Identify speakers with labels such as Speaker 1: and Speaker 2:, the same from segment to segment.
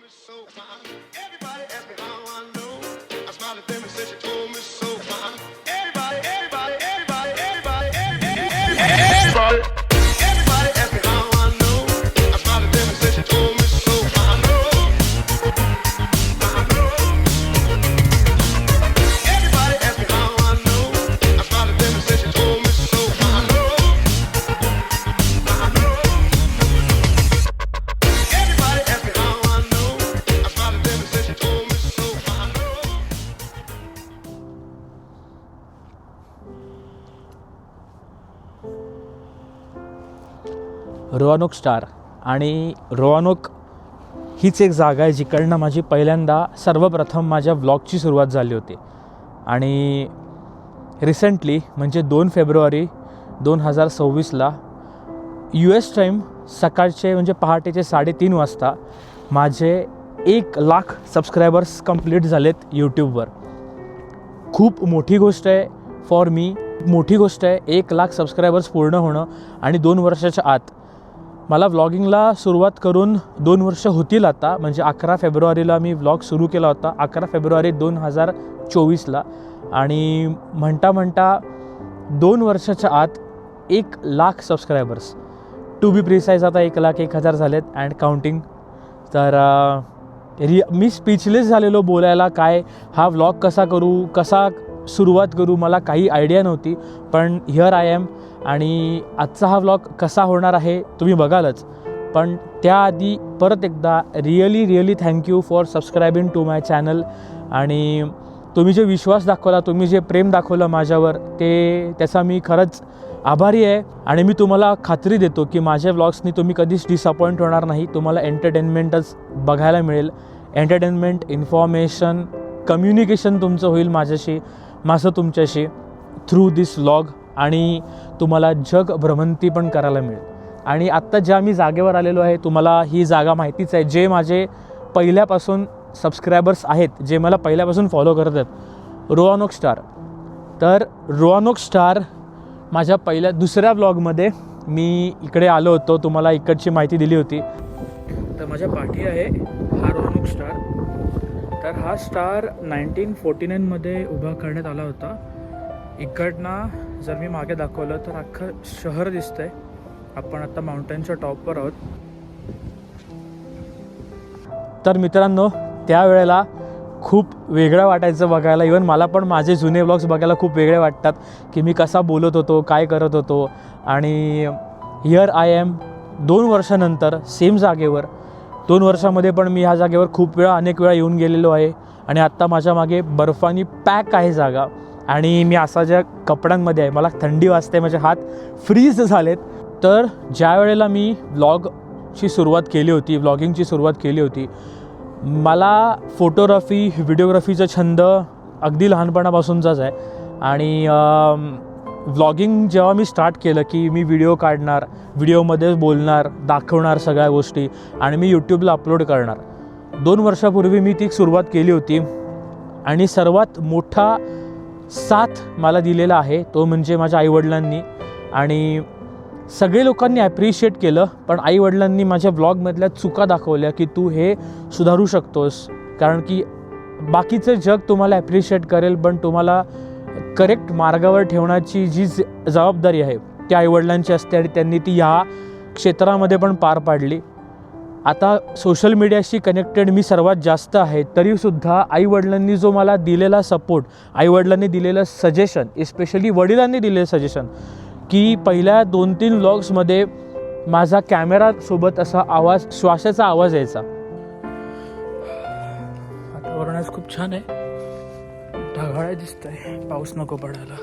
Speaker 1: me so fine. Everybody ask me how I know. I smiled at them and said she told me so fine. Everybody, everybody, everybody, everybody, everybody, everybody ask me how I know. I smiled at them and said she told me so fine. I know. Everybody ask me how I know. I smiled at them and said she told me so fine. I know. Everybody ask me how I know. I smiled at them and said she told me so fine.
Speaker 2: Roanoke star आणि Roanoke हीच एक जागा आहे जिकडनं माझी पहिल्यांदा सर्वप्रथम माझ्या व्लॉगची सुरुवात झाली होती. आणि रिसेंटली म्हणजे 2 फेब्रुवारी 2026ला US टाईम सकाळचे म्हणजे पहाटेचे 3:30 वाजता माझे 1,00,000 सबस्क्रायबर्स कंप्लीट झालेत यूट्यूबवर. खूप मोठी गोष्ट आहे फॉर मी, मोठी गोष्ट आहे 1,00,000 सबस्क्रायबर्स पूर्ण होणं. आणि 2 वर्षाच्या आत मला व्लॉगिंगला सुरुवात करून 2 वर्ष होतील आता. म्हणजे 11 फेब्रुवारीला मी व्लॉग सुरू केला होता, 11 फेब्रुवारी 2024ला. आणि म्हणता म्हणता 2 वर्षाच्या आत 1,00,000 सबस्क्रायबर्स, टू बी प्रिसाईज आता 1,01,000 झालेत अँड काउंटिंग. तर मी स्पीचलेस झालेलो बोलायला. काय हा व्लॉग कसा करू, कसा सुरुवात करू, मला काही आयडिया नव्हती. पण हिअर आय एम. आणि आजचा हा व्लॉग कसा होणार आहे तुम्ही बघालच. पण त्याआधी परत एकदा really thank you for subscribing to my channel. आणि तुम्ही जे विश्वास दाखवला, तुम्ही जे प्रेम दाखवलं माझ्यावर, त्याचा मी खरंच आभारी आहे. आणि मी तुम्हाला खात्री देतो की माझ्या व्लॉग्सनी तुम्ही कधीच डिसअपॉइंट होणार नाही. तुम्हाला एंटरटेनमेंटच बघायला मिळेल. एंटरटेनमेंट, इन्फॉर्मेशन, कम्युनिकेशन तुमचं होईल माझ्याशी, माझं तुमच्याशी थ्रू दिस व्लॉग. आणि तुम्हाला जग भ्रमंती पण करायला मिळेल. आणि आत्ता ज्या मी जागेवर आलेलो आहे, तुम्हाला ही जागा माहितीच आहे. जे माझे पहिल्यापासून सबस्क्रायबर्स आहेत, जे मला पहिल्यापासून फॉलो करत आहेत, रोवानोक स्टार. तर रोवानोक स्टार माझ्या दुसऱ्या व्लॉगमध्ये मी इकडे आलो होतो, तुम्हाला इकडची माहिती दिली होती. तर माझ्या पाठी आहे हा रोवानोक स्टार. तर हा स्टार 1949मध्ये उभा करण्यात आला होता. इकडनं जर मी मागे दाखवलं तर अख्खं शहर दिसतंय. आपण आता माउंटेनच्या टॉपवर आहोत. तर मित्रांनो, त्यावेळेला खूप वेगळं वाटायचं बघायला. इवन मला पण माझे जुने व्लॉग्स बघायला खूप वेगळे वाटतात की मी कसा बोलत होतो, काय करत होतो. आणि हिअर आय एम 2 वर्षानंतर सेम जागेवर. 2 वर्षामध्ये पण मी ह्या जागेवर खूप वेळा, अनेक वेळा येऊन गेलेलो आहे. आणि आत्ता माझ्या मागे बर्फानी पॅक आहे जागा. आणि मी असा ज्या कपड्यांमध्ये आहे, मला थंडी वाजते, माझे हात फ्रीज झालेत. तर ज्या वेळेला मी व्लॉगिंगची सुरुवात केली होती, मला फोटोग्राफी, व्हिडिओग्राफीचा छंद अगदी लहानपणापासूनचाच आहे. आणि व्लॉगिंग जेव्हा मी स्टार्ट केलं की मी व्हिडिओ काढणार, व्हिडिओमध्ये बोलणार, दाखवणार सगळ्या गोष्टी, आणि मी यूट्यूबला अपलोड करणार. 2 वर्षापूर्वी मी ती सुरुवात केली होती. आणि सर्वात मोठा साथ मला दिलेला आहे तो म्हणजे माझ्या आईवडिलांनी. आणि सगळे लोकांनी ॲप्रिशिएट केलं, पण आईवडिलांनी माझ्या ब्लॉगमधल्या चुका दाखवल्या की तू हे सुधारू शकतोस. कारण की बाकीचं जग तुम्हाला ॲप्रिशिएट करेल, पण तुम्हाला करेक्ट मार्गावर ठेवण्याची जी जबाबदारी आहे ती आईवडिलांची असते. आणि त्यांनी ती ह्या क्षेत्रामध्ये पण पार पाडली. आता सोशल मीडियाशी कनेक्टेड मी सर्वात जास्त आहे, तरीसुद्धा आईवडिलांनी जो मला दिलेला सपोर्ट, आईवडिलांनी दिलेलं सजेशन, एस्पेशली वडिलांनी दिलेलं सजेशन, की पहिल्या 2-3 व्लॉग्समध्ये माझा कॅमेरासोबत असा आवाज, श्वासाचा आवाज यायचा. वातावरण आज खूप छान आहे, ढगाळ दिसत आहे, पाऊस नको पडायला.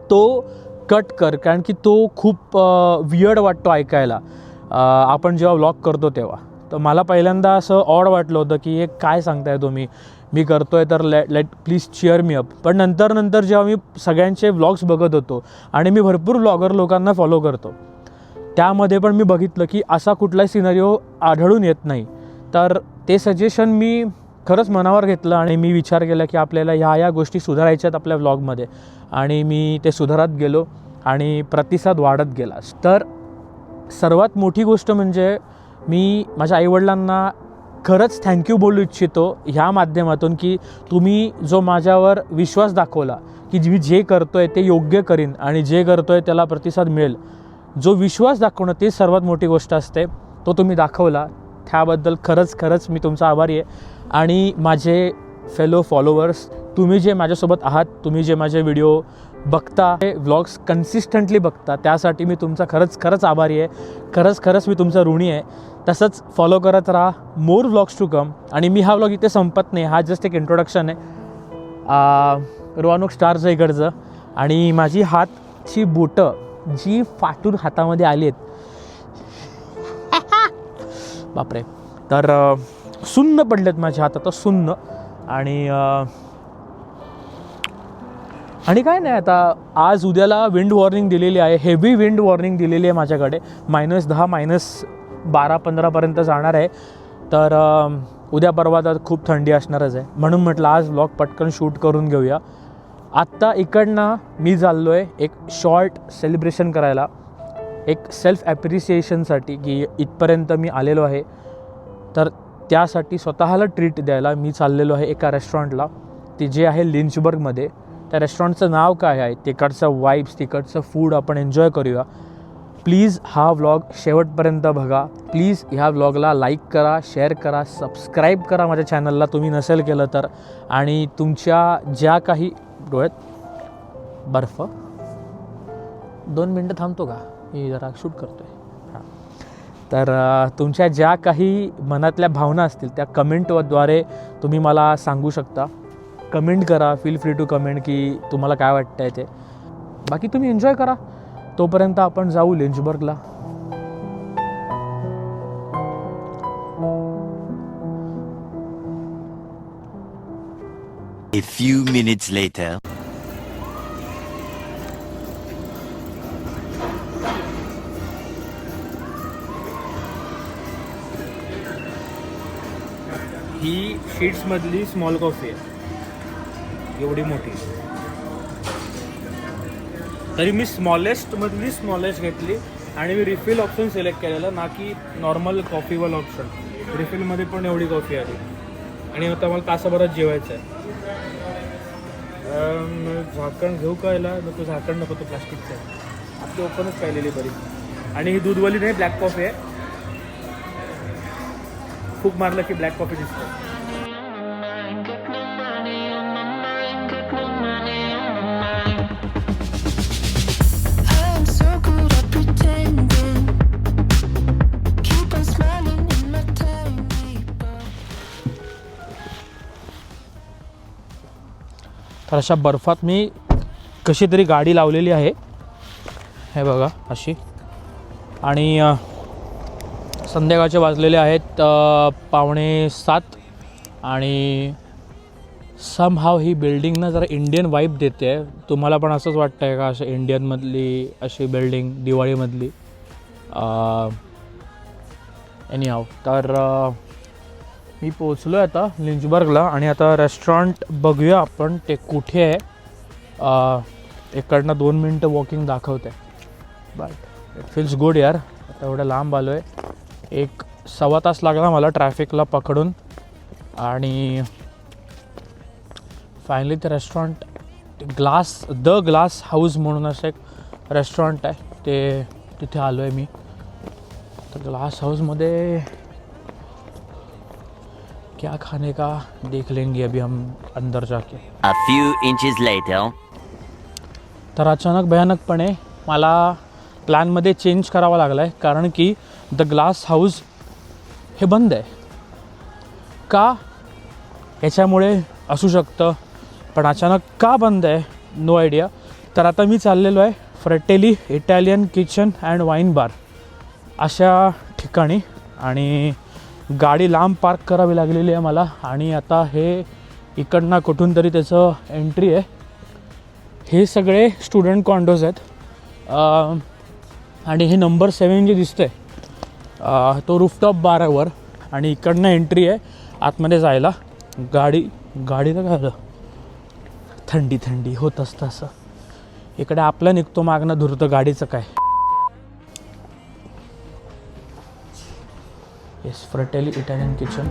Speaker 2: तो कट कर, कारण की तो खूप वियर्ड वाटतो ऐकायला आपण जेव्हा व्लॉग करतो तेव्हा. तर मला पहिल्यांदा असं ऑड वाटलं होतं की हे काय सांगताय तुम्ही, मी करतो आहे तर let please cheer me up. पण नंतर जेव्हा मी सगळ्यांचे व्लॉग्स बघत होतो, आणि मी भरपूर व्लॉगर लोकांना फॉलो करतो, त्यामध्ये पण मी बघितलं की असा कुठलाही सिनारिओ आढळून येत नाही. तर ते सजेशन मी खरंच मनावर घेतलं आणि मी विचार केला की आपल्याला ह्या गोष्टी सुधारायच्यात आपल्या व्लॉगमध्ये. आणि मी ते सुधारत गेलो आणि प्रतिसाद वाढत गेला. तर सर्वात मोठी गोष्ट म्हणजे मी माझ्या आईवडिलांना खरंच थँक्यू बोलू इच्छितो ह्या माध्यमातून की तुम्ही जो माझ्यावर विश्वास दाखवला की मी जे करतो आहे ते योग्य करीन आणि जे करतो आहे त्याला प्रतिसाद मिळेल. जो विश्वास दाखवणं ते सर्वात मोठी गोष्ट असते, तो तुम्ही दाखवला. त्याबद्दल खरंच मी तुमचा आभारी आहे. आणि माझे फेलो फॉलोवर्स, तुम्ही जे माझ्यासोबत आहात, तुम्ही जे माझे व्हिडिओ बघता, हे व्लॉग्स कन्सिस्टंटली बघता, त्यासाठी मी तुमचा खरंच आभारी आहे. खरंच मी तुमचा ऋणी आहे. तसंच फॉलो करत राहा. More vlogs to come. आणि मी हा व्लॉग इथे संपत नाही, हा जस्ट एक इंट्रोडक्शन आहे रोहनोक स्टारचं इकडचं. आणि माझी हातची बोटं जी फाटून हातामध्ये आली आहेत, बापरे, तर सुन्न पडलेत माझे हात आता, सुन्न. आणि काय नाही, आता आज उद्याला विंड वॉर्निंग दिलेली आहे, हेवी विंड वॉर्निंग दिलेली आहे माझ्याकडे. -10 -12-15पर्यंत जाणार आहे. तर उद्या परवा तर खूप थंडी असणारच आहे. म्हणून म्हटलं आज व्लॉग पटकन शूट करून घेऊया. आत्ता इकडनं मी चाललो आहे एक शॉर्ट सेलिब्रेशन करायला, एक सेल्फ ॲप्रिसिएशनसाठी की इथपर्यंत मी आलेलो आहे. तर त्यासाठी स्वतःला ट्रीट द्यायला मी चाललेलो आहे एका रेस्टॉरंटला, ते जे आहे लिंचबर्गमध्ये. त्या रेस्टॉरंटचं नाव काय आहे, तिकडचं वाईब्स, तिकडचं फूड आपण एन्जॉय करूया. प्लीज हा व्लॉग शेवटपर्यंत बघा. प्लीज ह्या व्लॉगला लाईक करा, शेअर करा, सबस्क्राईब करा माझ्या चॅनलला तुम्ही नसेल केलं तर. आणि तुमच्या ज्या काही डोळ्यात बर्फ, 2 मिनटं थांबतो का, मी जरा शूट करतो आहे. हां, तर तुमच्या ज्या काही मनातल्या भावना असतील त्या कमेंटद्वारे तुम्ही मला सांगू शकता. कमेंट करा, फील फ्री टू कमेंट की तुम्हाला काय वाटतं आहे ते. बाकी तुम्ही एन्जॉय करा. तोपर्यंत आपण जाऊ लिंचबर्गला.
Speaker 3: A few minutes later.
Speaker 2: ही शीट्समधली स्मॉल कॉफी आहे, एवढी मोठी. तरी मी स्मॉलेस्टमधली स्मॉलेस्ट घेतली आणि मी रिफिल ऑप्शन सिलेक्ट केलेलं, ना की नॉर्मल कॉफीवाला ऑप्शन. रिफिलमध्ये पण एवढी कॉफी आली. आणि आता मला तासाभरात जेवायचं आहे. झाकण घेऊ का याला? नको, झाकण नको, तो प्लास्टिकचं आहे. आपली ओपनच पाहिलेली बरी. आणि ही दूधवाली नाही, ब्लॅक कॉफी आहे. फूक मारलं की ब्लॅक कॉफी दिसते. तर अशा बर्फात मी कशी तरी गाडी लावलेली आहे, हे बघा अशी. आणि संध्याकाळचे वाजलेले आहेत 6:45. आणि समहाव ही बिल्डिंग ना जरा इंडियन वाईब देते आहे. तुम्हाला पण असंच वाटतं आहे का, असं इंडियनमधली अशी बिल्डिंग दिवाळीमधली? एनीहाव, तर मी पोचलो आहे आता लिंचबर्गला. आणि आता रेस्टॉरंट बघूया आपण ते कुठे आहे. इकडनं 2 मिनटं वॉकिंग दाखवते, बट इट फील्स गुड यार. आता एवढं लांब आलो आहे. 1-1.25 तास लागला मला ट्रॅफिकला पकडून. आणि फायनली ते रेस्टॉरंट, द ग्लास हाऊस म्हणून असं एक रेस्टॉरंट आहे, ते तिथे आलो आहे मी. तर ग्लास हाऊसमध्ये क्या खाने का देख लेंगे अभी हम अंदर जाके.
Speaker 3: A few inches later.
Speaker 2: तर अचानक भयानकपणे मला प्लॅनमध्ये चेंज करावा लागला आहे, कारण की द ग्लास हाऊस हे बंद आहे. का, याच्यामुळे असू शकतं, पण अचानक का बंद आहे, नो आयडिया. तर आता मी चाललेलो आहे फ्रेटेली इटालियन किचन अँड वाईन बार अशा ठिकाणी. आणि गाडी लांब पार्क करावी लागलेली आहे मला. आणि आता हे इकडनं कुठून तरी त्याचं एंट्री आहे. हे सगळे स्टुडंट कॉन्डोज आहेत. आणि हे नंबर 7 जे दिसतं आहे तो रूफटॉप बार आहे वर. आणि इकडनं एंट्री आहे आतमध्ये जायला. गाडीला काय झालं, थंडी होत असतं असं. इकडे आपलं निघतो मागणं धुरतं, गाडीचं काय. Yes, Fratelli Italian kitchen.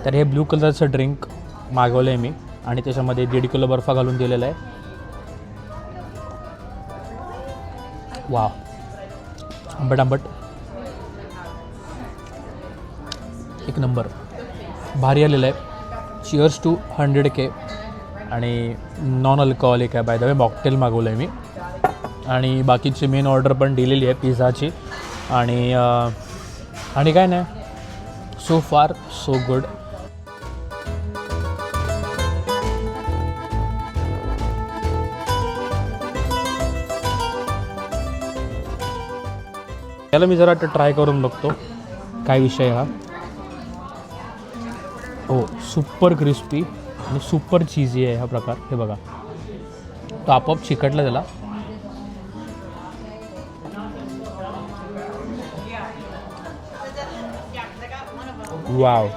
Speaker 2: तर हे ब्ल्यू कलरचं ड्रिंक मागवलं आहे मी आणि त्याच्यामध्ये 1.5 किलो बर्फ घालून दिलेला आहे. वाव, आंबट आंबट, एक नंबर, भारी आलेलं आहे. Cheers to 100K. आणि नॉन अल्कोहॉलिक आहे, बाय द वे. मॉकटेल मागवलं आहे मी आणि बाकीची मेन ऑर्डर पण दिलेली आहे पिझ्झाची. आणि काय नाही, सो फार सो गुड. त्याला मी जरा ट्राय करून बघतो काय विषय हा. हो, सुपर क्रिस्पी आणि सुपर चीजी आहे हा प्रकार. हे बघा, तो आपोआप चिकटला त्याला. वाव,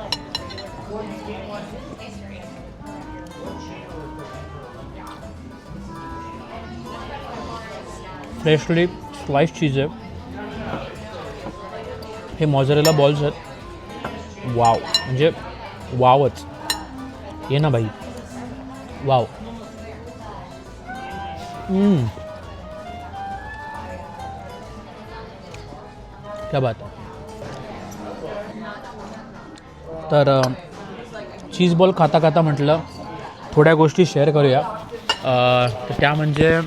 Speaker 2: फ्रेशली स्लाइस चीज आहे. हे मॉझरेला बॉल्स आहेत. वाव, म्हणजे वावच. ये ना भाई, वाव. क्या बात आहे. तर चीज बॉल खाता खाता म्हटलं थोड्या गोष्टी शेअर करूया. तर त्या म्हणजे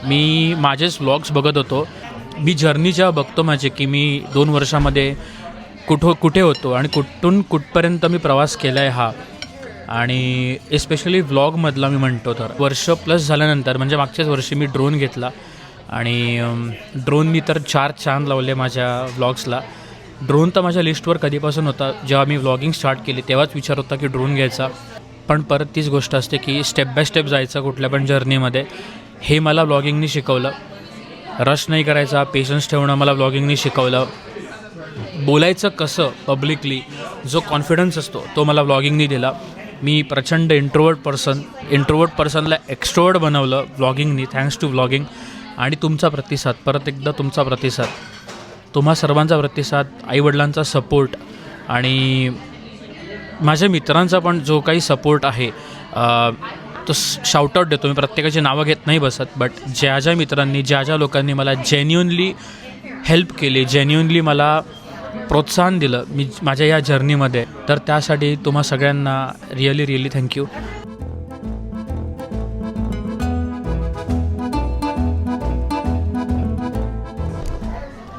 Speaker 2: मी माझेच व्लॉग्स बघत होतो. मी जर्नी जेव्हा बघतो माझे, की मी 2 वर्षामध्ये कुठे होतो आणि कुठून कुठपर्यंत मी प्रवास केला आहे हा. आणि एस्पेशली व्लॉगमधला मी म्हणतो तर वर्ष प्लस झाल्यानंतर, म्हणजे मागच्याच वर्षी मी ड्रोन घेतला आणि ड्रोननी तर 4 चांद लावले माझ्या व्लॉग्सला. ड्रोन तर माझ्या लिस्टवर कधीपासून होता. जेव्हा मी व्लॉगिंग स्टार्ट केली तेव्हाच विचार होता की ड्रोन घ्यायचा. पण परत तीच गोष्ट असते की स्टेप बाय स्टेप जायचं कुठल्या पण जर्नीमध्ये. हे मला व्लॉगिंगनी शिकवलं. रश नाही करायचा, पेशन्स ठेवणं मला व्लॉगिंगनी शिकवलं. बोलायचं कसं पब्लिकली, जो कॉन्फिडन्स असतो तो मला व्लॉगिंगनी दिला. मी प्रचंड इंट्रोवर्ट पर्सनला एक्स्ट्रोवर्ट बनवलं व्लॉगिंगनी, थँक्स टू व्लॉगिंग. आणि तुमचा प्रतिसाद, परत एकदा तुमचा प्रतिसाद, तुम्हा सर्वांचा प्रतिसाद, आईवडिलांचा सपोर्ट आणि माझ्या मित्रांचा पण जो काही सपोर्ट आहे तो शाउटआउट देतो. मी प्रत्येकाची नावं घेत नाही बसत, बट ज्या मित्रांनी, ज्या लोकांनी मला जेन्युअनली हेल्प केली, जेन्युअनली मला प्रोत्साहन दिलं मी माझ्या या जर्नीमध्ये, तर त्यासाठी तुम्हा सगळ्यांना रिअली थँक्यू.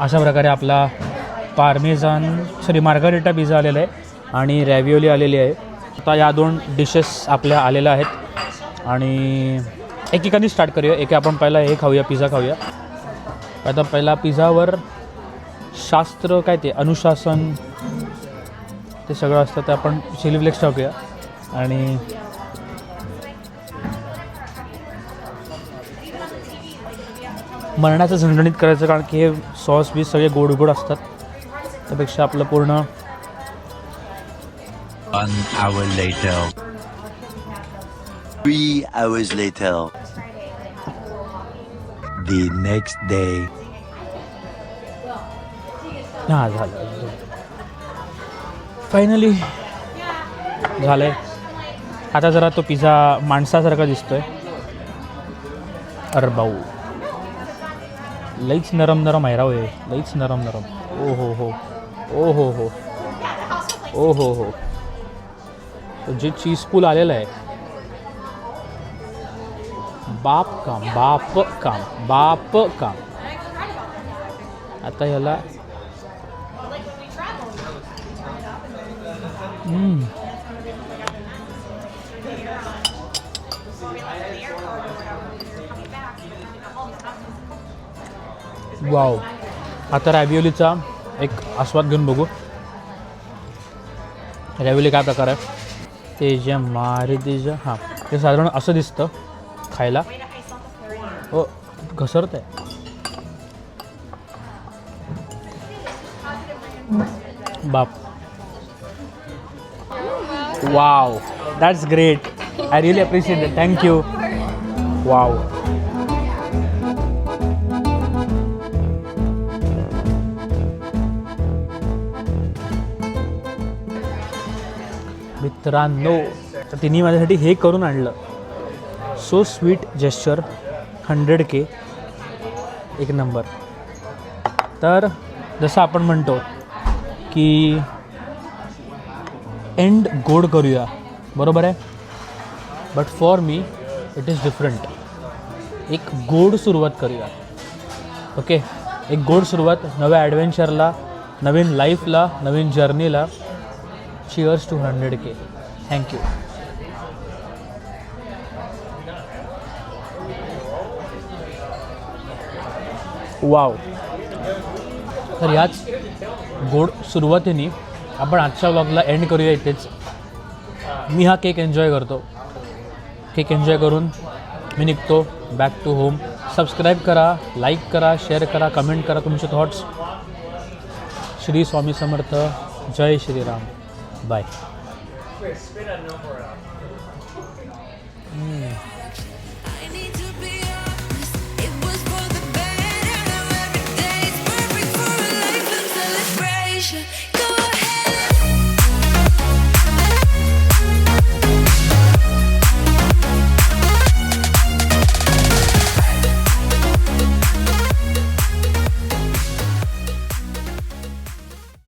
Speaker 2: अशा प्रकारे आपला मार्गारिटा पिझ्झा आलेला आहे आणि रॅव्हिओली आलेली आहे. आता या 2 डिशेस आपल्या आलेल्या आहेत आणि एकेकाने स्टार्ट करूया. आपण पहिला हे खाऊया, पिझ्झा खाऊया. आता पहिला पिझ्झावर शास्त्र काय ते अनुशासन ते सगळं असतं, ते आपण चिली फ्लेक्स टाकूया. आणि मरणाचं झणझणीत करायचं, कारण की हे सॉस बीस सगळे गोड असतात. त्यापेक्षा आपलं पूर्ण
Speaker 3: 1 hour later. 3 hours later. The next day.
Speaker 2: हां, झालं. फायनली झालं आहे. आता जरा तो पिझ्झा माणसासारखा दिसतो आहे. अरे भाऊ, लईच नरम आहे राव, लईच नरम. ओ हो हो ओ हो हो ओ हो हो. जे चीज पूल आलेलं आहे, बाप काम. आता ह्याला वाव, आता रॅव्हिओलीचा एक आस्वाद घेऊन बघू. रॅव्हिओली काय प्रकार आहे ते जे मारितीच्या हां ते साधारण असं दिसतं खायला. हो घसरत आहे. बाप. Wow that's great. I really appreciate it. Thank you. Wow. मित्रांनो तर तिने माझ्यासाठी हे करून आणलं. सो स्वीट जेस्चर 100K एक नंबर. तर जसं आपण म्हणतो की एंड गोड करूया बरोबर आहे. But for me it is different. एक गोड सुरुवात करूया. ओके एक गोड सुरुवात नव्या ॲडव्हेंचरला, नवीन लाईफला, नवीन जर्नीला. Cheers to 100K. Thank you. Wow. तर याच गोड सुरुवातीने आपण आजच्या व्लॉगला एंड करूया इथेच. मी हा केक एन्जॉय करतो. केक एन्जॉय करून मी निघतो बॅक टू होम. सबस्क्राईब करा, लाईक करा, शेअर करा, कमेंट करा तुमचे thoughts. Shri Swami Samarth. Jai Shriram. Bye.
Speaker 4: Wait, spit on no more out.
Speaker 5: I need to be honest, it was for the better. Now every day is perfect for a life of celebration.